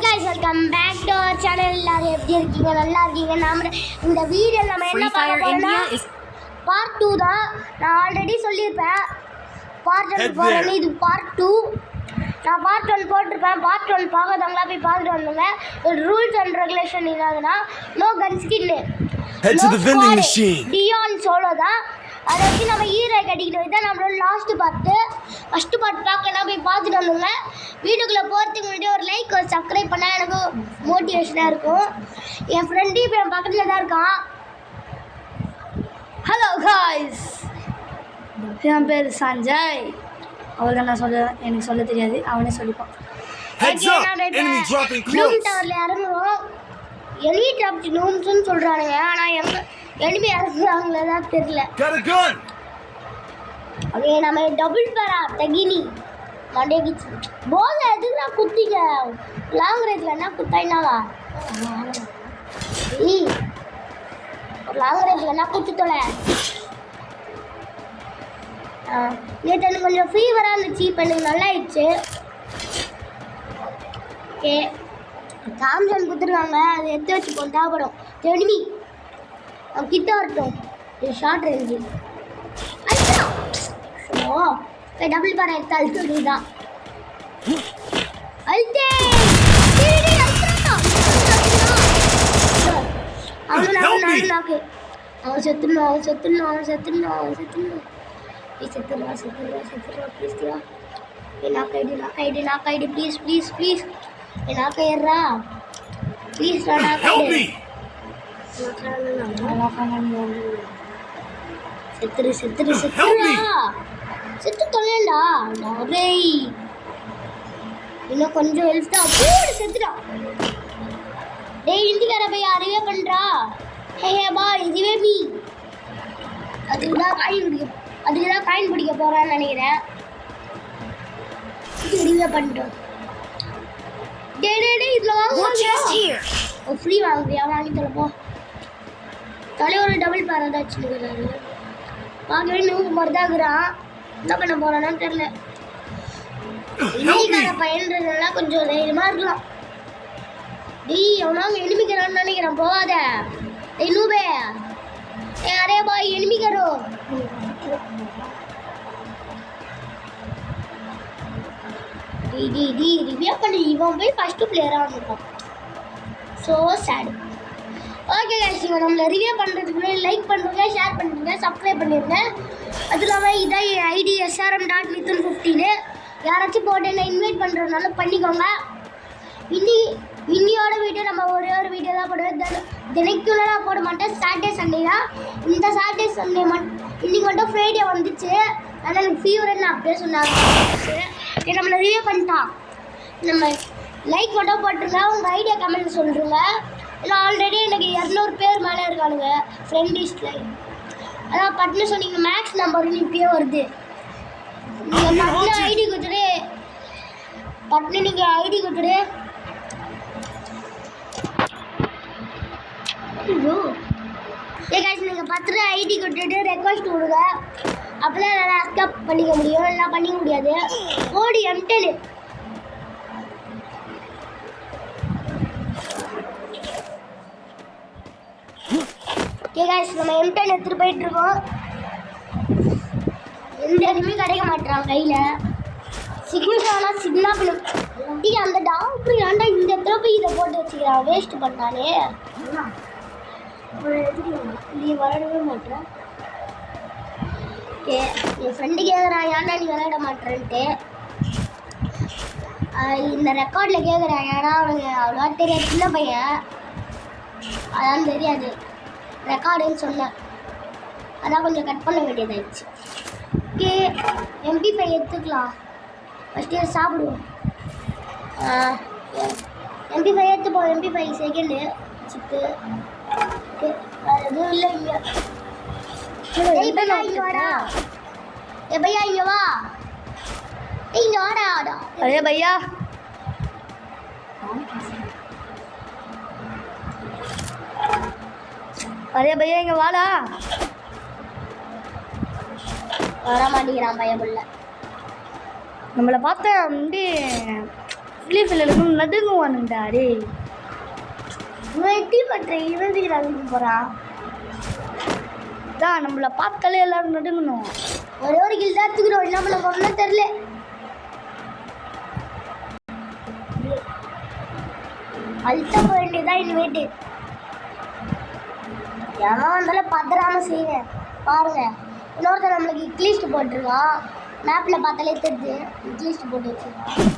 guys, welcome back to our channel. எல்லாரும் எப்படி இருக்கீங்க? நல்லா இருக்கீங்க. நாம இந்த வீடியோ நம்ம என்ன பார்க்க போறோம்னா part 2 தான். நான் ஆல்ரெடி சொல்லிருப்பேன் part 1 போறேன்னு. இது part 2. நான் part 1 போட்டுருப்பேன். part 1 பார்க்காதவங்களா போய் பார்த்துட்டு வந்துங்க. ரூல்ஸ் அண்ட் ரெகுலேஷன் என்னதுன்னா no gun skin. Head to the vending machine. டியான் சோலோ தான். அதை வச்சு நம்ம ஈரை கட்டிக்கிட்டு தான் நம்மளோட லாஸ்ட் பார்ட்டு. ஃபஸ்ட்டு பார்ட் பார்க்கலாம் போய் பார்த்துட்டு வந்துங்க. வீடியோக்குள்ளே போகிறதுக்கு முன்னாடி ஒரு லைக் ஒரு சப்ஸ்கிரைப் பண்ணால் எனக்கு மோட்டிவேஷனாக இருக்கும். என் ஃப்ரெண்டு இப்போ என் பக்கத்தில் தான் இருக்கான். ஹலோ காய்ஸ், என் பேர் சஞ்சய். அவருக்கு நான் எனக்கு சொல்ல தெரியாது, அவனே சொல்லிப்பான். ப்ளூம் டவரில் இறங்குறோம். எனிமி ட்ராப் நூம்ஸ்ன்னு சொல்கிறானுங்க. ஆனால் எனிமி இறங்குறாங்களே தான் தெரியல. ஓகே, நம்ம டபுள் பேரா தகினி மண்டேகிச்சு போல எதுக்கு நான் குத்திக்க லாங் ரேஞ்சில் என்ன குத்தாயினாவா லாங் ரேஞ்சில் என்ன குத்தி தொலை. நேற்று எனக்கு கொஞ்சம் ஃபீவராக இருந்துச்சு, இப்போ எனக்கு நல்லா ஆயிடுச்சு. ஓகே, சாம்சங் கொடுத்துருக்காங்க, அதை எடுத்து வச்சுப்போம். தேவைப்படும் எனிமி அவன் கிட்ட வரட்டும். இது ஷார்ட் ரேஞ்சு ஓ டபுள் பார் எடுத்து அழுத்து தான் அழுத்தே அவன் செத்துடணும் ப்ளீஸ் நாக்காயிடுறா ப்ளீஸ் செத்து தொலைண்டா டேய். இன்னும் கொஞ்சம் ஹெல்ப் தான். போடு செத்துடா டேய். இந்திக்கார போய் அறிவே பண்ணுறா. ஹே பா இதுவே மீ. அதுக்கு தான் காயின் பிடிக்க போகிறான்னு நினைக்கிறேன். இது அறிவே பண்ணிட்டோம். டே இதில் வாங்க ஃப்ரீ வாங்குறியா? வாங்கி தொலைப்போ. தலைவர் டபுள் பேர் தான் வச்சுருக்கிறாரு. பார்க்கவே நூறு மாதிரி தான் இருக்கிறான். என்ன பண்ண போறான்னு தெரியல. எனிமிக்கார பையன்றதுனால கொஞ்சம் தைரியமாக இருக்கலாம். டேய் அவனாங்க எனிமிக்கிறான்னு நினைக்கிறேன். போகாத டேய் நூபே. அரே பாய் எனிமிக்காரோ. டி ரிவ்யூ பண்ணி இவன் போய் ஃபஸ்ட்டு பிளேயராக வந்துருக்கான். ஸோ சேடு. ஓகே கைஸ், இவன் நம்மளை ரிவ்யூ பண்ணுறதுக்கு முன்னாடி லைக் பண்ணுறீங்க, ஷேர் பண்ணுறீங்க, சப்ஸ்கிரைப் பண்ணிடுங்க. அது இல்லாமல் இதான் என் ஐடி SRM.Mithun15. யாராச்சும் போட்டு என்ன இன்வைட் பண்ணுறதுனால பண்ணிக்கோங்க. இன்னியோட வீடியோ நம்ம ஒரே ஒரு வீடியோ தான் போடுவேன். தினைக்குள்ள நான் போட மாட்டேன். சாட்டர்டே சண்டே தான். இந்த சாட்டர்டே சண்டே இன்றைக்கி மட்டும் ஃப்ரைடே வந்துச்சு. ஆனால் எனக்கு ஃபீவர்னு அப்படியே சொன்னாங்க. நம்மளை ரிவ்யூ பண்ணிட்டான். நம்ம லைக் மட்டும் போட்டுருங்க. உங்கள் ஐடியா கமெண்ட் சொல்லுங்க. ஏன்னா ஆல்ரெடி எனக்கு 200 பேர் மேலே இருக்கானுங்க ஃப்ரெண்ட் லிஸ்ட்டில். அதான் பட்னு சொன்னீங்க மேக்ஸ் நம்பர்னு இப்பயே வருது. நீங்கள் பட்னு ஐடி கொடுத்துரு. பட்னு நீங்கள் ஐடி கொடுத்துரு. காய்ச்சி நீங்கள் 10 ரூபா ஐடி கொடுத்துட்டு ரெக்வஸ்ட் கொடுங்க. அப்போ தான் என்னால் அக்செப்ட் பண்ணிக்க முடியும். எல்லாம் பண்ணிக்க முடியாது. ஓடி M10 நம்ம M10 எடுத்துகிட்டு போயிட்டுருக்கோம். எந்த எதுவுமே கிடைக்க மாட்டேறான் கையில். சிக்னல் ஆனால் சிக்னல் பண்ணும். அந்த டாக்டர் ஏன்டா இந்த இடத்துல போய் இதை போட்டு வச்சுக்கிறான். வேஸ்ட் பண்ணாலே நீ விளையாடவே மாட்டேன். ஓகே, என் ஃப்ரெண்டு கேட்குறான் ஏன்டா நீ விளையாட மாட்டேன்ட்டு. இந்த ரெக்கார்டில் கேட்குறான். ஏன்னா அவனுக்கு அவ்வளோவா தெரியாது, சின்ன பையன், அதான் தெரியாது ரெக்கார்டுன்னு சொன்னேன். அதான் கொஞ்சம் கட் பண்ண வேண்டியதாகிடுச்சு. ஓகே, MP5 எடுத்துக்கலாம். ஃபஸ்ட்டு சாப்பிடுவோம். MP5 எடுத்துப்போம். MP5 second chip. ஓகே, வேறு எதுவும் இல்லை இங்கே. பையா இங்கே வாடா. பையா இங்கே வா. இங்கே வாடா. அரே பையா இங்கே வாடா. வர மாட்டேங்கிறான் பையன் பிள்ளை. நம்மளை பார்த்தா வந்து ஃப்ரீ ஃபயருக்கு நடுங்குவானுங்கடா டேய். இவன் டீம் பண்ற இவன் வீரர்களுக்கு போறான். தான் நம்மளை பார்த்தாலே எல்லாரும் நடுங்கணும். ஒரே ஒரு கில் தான் தூக்குறோம், என்ன பண்ண போறோம்னு தெரியல. அழுத்த போக வேண்டியதான் இனிமேட்டு. ஏன்னா வந்தாலும் பத்திராம செய்வேன் பாருங்க. இன்னொருத்தர் நம்மளுக்கு இக்லிஸ்ட் போட்டிருக்கான், மேப்பில் பார்த்தாலே தெரியுது இக்லிஸ்ட் போட்டு வச்சுருக்கான்.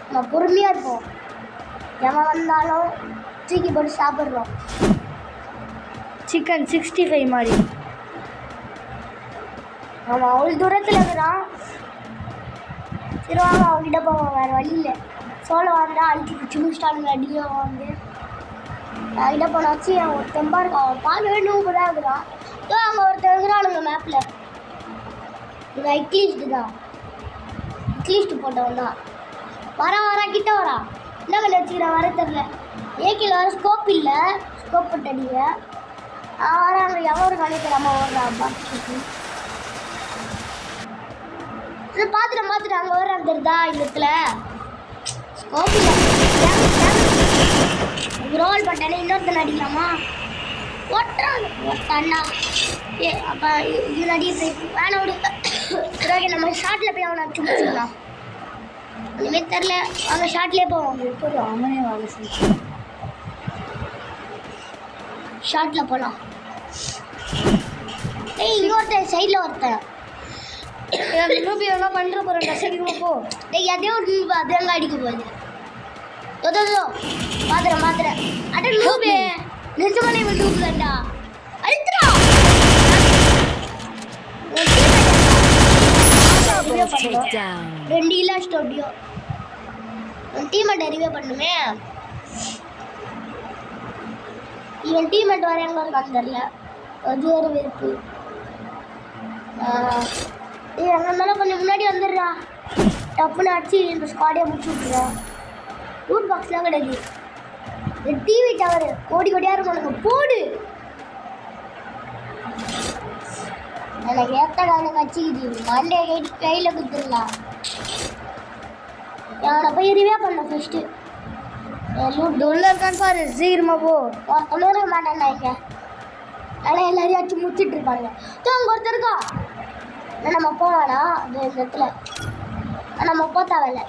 நம்ம பொறுமையாக இருப்போம், எவன் வந்தாலும் தூக்கி போட்டு சாப்பிட்றோம். சிக்கன் 65 மாதிரி. அவன் அவ்வளோ தூரத்தில் இருக்கிறான். சரி வாங்க அவங்ககிட்ட போவோம், வேறு வழி இல்லை. சோள வந்தால் அழுத்தி பிடிச்சி முடிச்சிட்டானுங்க அடியும் வந்து. அவன்கிட்ட போனாச்சு அவன் தெம்பா இருக்கான், அவன் பார்க்கவே நூபதாக இருக்கிறான். இதோ அங்கே ஒருத்தர் இருக்கிறானுங்க மேப்பில். இவன் இக்லீஸ்ட்டு தான், இக்லீஸ்ட்டு போட்டவன் தான். வரா கிட்ட வரா, என்ன பண்ணி வச்சுக்கிறான் வர தெரில. ஏக்கில் வர ஸ்கோப் இல்லை, ஸ்கோப் போட்டு அடிங்க. வராங்க எவரு நினைக்கிறாம ஓடுறான் பாட்டு. பார்த்துட்டு அங்கே வர்றாங்க தெரியுதா இந்த இடத்துல. ஸ்கோப் இல்லை, ரோல் பட்டானே இன்னொருத்தன் அடிக்கலாமா? ஒட்டாண்ணா அப்போ இது அடி வேணா விடு. சரி நம்ம ஷார்ட்டில் போய் அவனை அடிச்சு முடிச்சுக்கலாம். இனிமேல் தெரில, அவங்க ஷார்ட்லேயே போவோம். இப்போ அவனே வாங்க செஞ்சு ஷார்ட்டில் போகலாம். ஏய் இன்னொருத்தன் சைடில் ஒருத்தன் நூபி எவ்வளோ பண்ணுற போகிறேன் சீக்கிரமாக போ. டேய் அதே ஒரு நூபு அது அங்கே அடிக்க போகுது. தோ மாத்திரம் அட நூபு நிஜமானே இவன் நூபு தான்டா. அழுத்துறா ரெண்டு கிலோ ஸ்டோடியோ டீமெண்ட் அறிவே பண்ணுமே. இவன் டீமெண்ட் வர எங்கே இருக்கான்னு தெரில, அது ஒரு வெறுப்பு. எங்கே இருந்தாலும் கொஞ்சம் முன்னாடி வந்துடுறா, டப்புன்னு அடிச்சு இந்த ஸ்குவாடியை முடிச்சு விட்டுறா. ரூட் பாக்ஸ்லாம் கிடையாது, டிவி டவர் கோடியாக இருக்கும் போடு. எனக்கு ஏற்ற காலம் கட்சிக்குது, மண்டே கையில் கொடுத்துடலாம். அவனை போய் ரிவே பண்ண ஃபஸ்ட்டு. உள்ள இருக்கான்னு பாரு, சீக்கிரமா போ. ஒருத்தனும் இருக்க மாட்டான்டா இங்கே, ஆனால் எல்லாரையும் அடிச்சு முடிச்சுட்டு இருப்பாங்க. அங்கே ஒருத்தர் இருக்கா, நம்ம போவானா அந்த இடத்துல, நம்ம போத்தாவில்ல.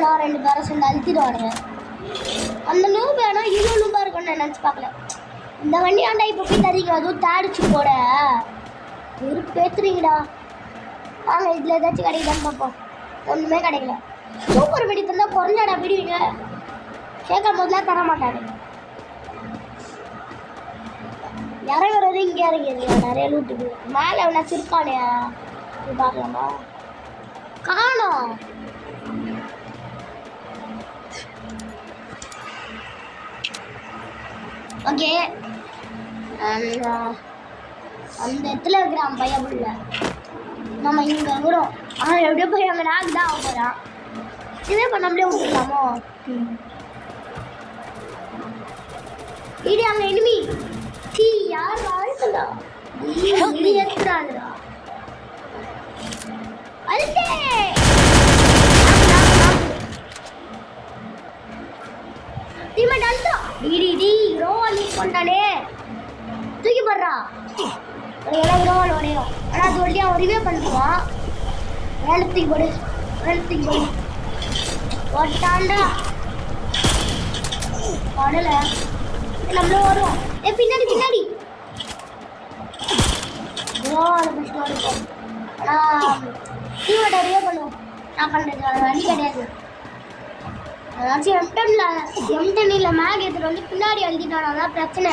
நான் 2 பேரை சேர்ந்து அழுத்திடுவானுங்க. அந்த நூபு வேணும், இன்னும் நூபாக இருக்கும்னு நான் நினச்சி பார்க்கல. இந்த வண்டி ஆண்டா இப்போ போய் தரீங்க, அதுவும் தேடிச்சு போட ஒரு பேத்துறீங்கடா. வாங்க இதில் ஏதாச்சும் கிடைக்குதான்னு பார்ப்போம். ஒன்றுமே கிடைக்கல. சூப்பர் வெடி தந்தால் குறைஞ்சாடா விடுவீங்க, கேட்கும் போதெல்லாம் தர மாட்டாரு. இறங்குறது இங்கே இறங்கிடுங்க, நிறைய லூட்டுக்கு மேலே எவ்வளோ சிற்பானே பார்க்கலாமா? காணோம். ஓகே அந்த இடத்துல இருக்கிறான் பையன் புள்ள, நம்ம இங்கே இருக்கிறோம். ஆனால் எப்படியோ போய் அங்கே நாக்கு தான் ஆக போகிறான். இதே இப்போ நம்மளே விட்டுக்கலாமோ? இது அங்கே எனிமி டீ யார் வாழ்க்கலா நீ எடுத்துறாங்கடா. அல்டே டீமேட் அல்டா டி ரோல் கொண்டானே தூக்கி போடுறா. எல்லாம் ரோல் உடையும், ஆனால் அது ஒட்டியா ரிவே பண்ணுவான். தூக்கி போடு ஒட்டாண்டா படலை. நம்மளும் வருவோம். பின்னாடி இருக்கும். ஆனால் டீமோட ரிவே பண்ணுவோம். நான் பண்ணுறது வழி கிடையாது. ஏதாச்சும் M10 மேக் எடுத்துகிட்டு வந்து பின்னாடி அழுத்திட்டானா தான் பிரச்சனை.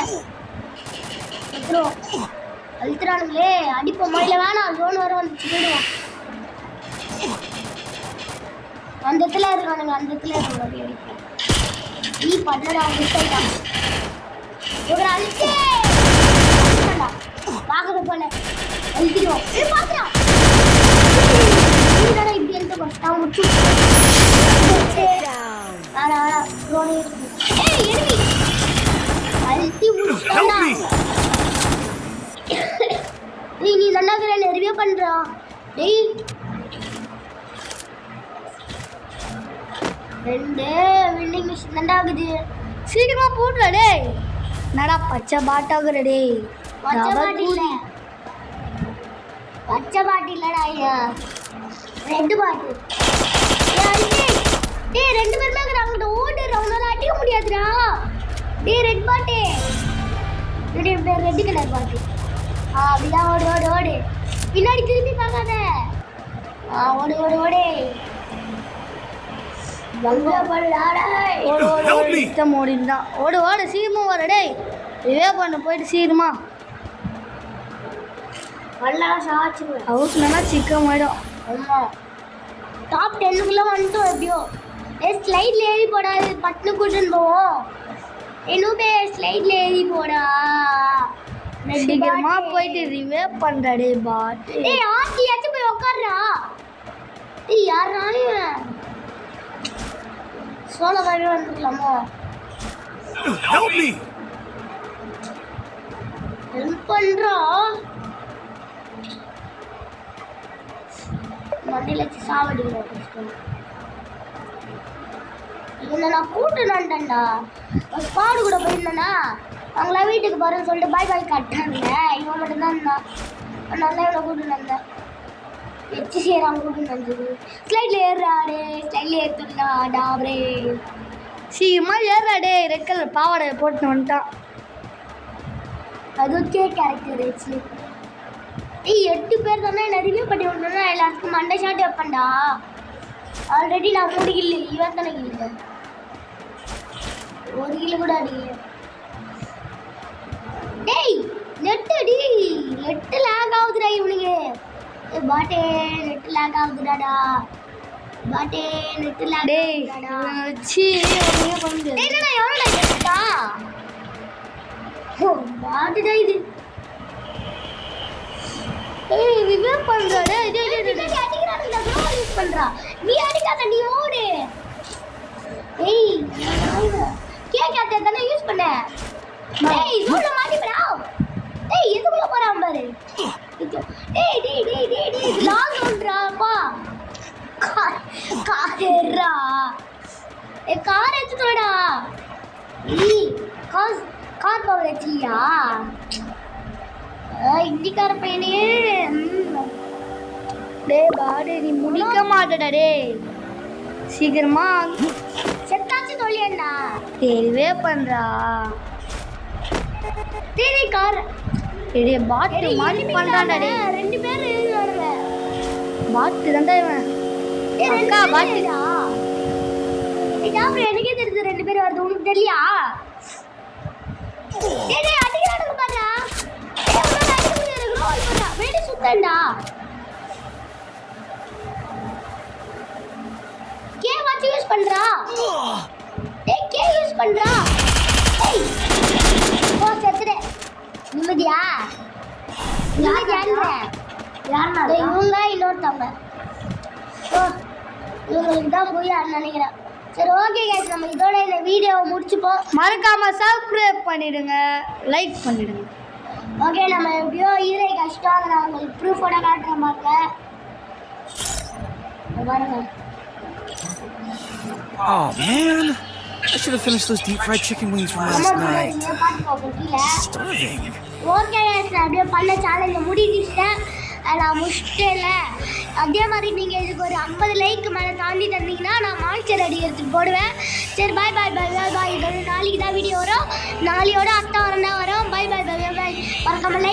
எடுத்துருவோம், அழுத்துறானுங்களே அடிப்போம். மழையில் வேணாம், ஜோன் வர வந்துச்சு போயிடுவோம். அந்த இடத்துல இருக்கானுங்க, அந்த இடத்துல இருக்காங்க. அப்படி அடிப்போம். நீ பண்ணடா விட்டான் ஒரு அழுத்தே பார்க்கறது போல அழுத்திடுவோம். பார்க்குறான் இப்படி எழுத்து நான் முடிச்சு அழுத்தி முடிச்சுட்டா. நீ நல்லாக்கிற ரிவ்யூ பண்ணுறான். டேய் 2 வில்லிங் மிஷின் தான்டா ஆகுது. சீக்கிரமா போடுடா டேய். என்னடா பச்சை பாட்டாகுற டேய். பச்சை பாட்டி இல்ல, பச்சை பாட்டி இல்லடா ஐயா, ரெட் பாட்டி. டேய் 2 பேருமே அங்க ஓடுற, அவனால அடிக்க முடியாதுடா. டேய் ரெட் பாட்டி, டேய் பேர் ரெட் கலர் பாட்டி. அப்படிதான் ஓடு ஓடு ஓடு, பின்னாடி திரும்பி பார்க்காத. ஓடு ஓடு ஓடு, வங்க பல்லாடா. ஓடு ஓடு ஓடு இஷ்டம் ஓடிந்தான். ஓடு ஓடு சீக்கிரமா வர டேய். இதே பண்ண போயிட்டு சீக்கிரமா பல்லா சாச்சுவேன். அவுட்னா சிக்கம் ஆயிடும். ஆமா டாப் 10க்குள்ள வந்துட்டோம். எப்படியோ ஸ்லைட்ல ஏறி போடாது, பட்டுனு கூட்டுன்னு போவோம். என்னூபே ஸ்லைட்ல ஏறி போடா. சீக்கிரமா போயிட்டு ரிவே பண்றா டேய் பாட். டேய் ஆட்டியாச்சும் போய் உட்கார்றா. டேய் யாரானே சோலோ மாதிரி வந்துக்கலாமோ? Help me! ஹெல்ப் பண்றா. மண்டியில வச்சு சாவடிக்கிறோம். இவனை நான் கூட்டுனான்டா. ஸ்குவாடு கூட போயிருந்தேன்னா அவங்களா வீட்டுக்கு போகிறேன்னு சொல்லிட்டு பாய் பாய் காட்டினாங்க. இவன் மட்டும்தான் இருந்தான். அதனால இவனை கூட்டுன்னு வந்தேன். வச்சு செய்கிறான் கூட்டுன்னு வந்தது. ஸ்லைட்ல ஏறுறாடே, ஸ்லைட்ல ஏற்றுண்டா டாப்ரே. சீக்கிரமா ஏறா டேய். ரெட் கலர் பாவாடை போட்டு வந்துட்டான். அது கேரக்டர் ஆச்சு. ஏய் 8 பேர் தானே என்ன ரிவ்யூ பண்ணி விடணும்னா எல்லாத்துக்கும் மண்டை ஷாட் வைப்பேன்டா. ஆல்ரெடி நான் 3 கில்லு, இவன் தானே கில்லு, 1 கில்லு கூட அடிக்கல. டேய் நெட் அடி, நெட் லாக் ஆகுதுடா இவனுக்கு. பாட்டே நெட் லாக் ஆகுதுடாடா. பாட்டே நெட் லாக் டேய் ஆகுதுடா. வச்சு ஒண்ணுமே பண்ண முடியாது. டேய் என்னடா எவனடா கேட்டா? ஓ பாட்டுடா இது. ஏய் ரிவே பண்றா டேய். டேய் டேய் டேய் நீ அடிக்கறானடா, ப்ரோ யூஸ் பண்றா. நீ அடிக்காத, நீ ஓடு. ஏய் கேக்கட்ட தானே யூஸ் பண்ண. டேய் ஜூல மாட்டிடா. டேய் எதுக்குள்ள போறான் பாரு. டேய் டேய் டேய் டேய் டேய் லாக் பண்றாப்பா. காரேரா. கார் எடுத்துடா. ஏய் கார் பவர் வச்சியா? இந்திக்கார பையனே. டேய் பாடு நீ முடிக்க மாட்டடா டேய். சீக்கிரமா செத்தாச்சு சொல்லியேண்டா. தெரியவே பண்றா. டேய் கார் டேய் பாட் மாதிரி பண்றான்டா டேய். 2 பேர் வருவே. பாட் தான்டா இவன். அக்கா பாட்டுடா. இதா எனக்கே தெரியுது 2 பேர் வருது, உனக்கு தெரியலையா? டேய் டேய் அடிக்கறானுங்க பாருடா. டேய் உனக்கு அடிக்க முடியாது, ரோல் பண்ணா. வெடி சுத்தண்டா. கே வாட்ச் யூஸ் பண்றா. டேய் கே யூஸ் பண்றா. டேய் ஓ செத்துடே. நிம்மதியா நிம்மதியா யாருன்னா? டேய் இவங்க இன்னொருத்தவங்க. ஓ இவங்களுக்கு தான் போய் நினைக்கிறேன். சரி ஓகே கைஸ், நம்ம இதோட இந்த வீடியோவை முடிச்சுப்போம். மறக்காம சப்ஸ்கிரைப் பண்ணிடுங்க, லைக் பண்ணிடுங்க. ஓகே நம்ம எப்படியோ ஈரை கஷ்டம், நான் உங்களுக்கு ப்ரூஃபோட காட்டுற பாருங்க. பாருங்க. Oh man, I should have finished those deep fried chicken wings from last night. பாட்டு பார்ப்போம் கீழே. Starving. ஓகே கைஸ், நான் அப்படியே பண்ண சேலஞ்சை முடிச்சிட்டேன். நான் முடிச்சிட்டேன்ல. அதே மாதிரி நீங்கள் இதுக்கு ஒரு 50 லைக் மேலே தாண்டி தந்தீங்கன்னா நான் மான்ஸ்டர் அடிக்கிறதுக்கு போடுவேன். சரி பாய் பாய் பாய் பாய் பாய். இதோட நாளைக்கு தான் வீடியோ வரும். நாளையோட அத்தை வரண்டா வரும். பாய் பாய் பாய் பாய். மறக்காம லைக்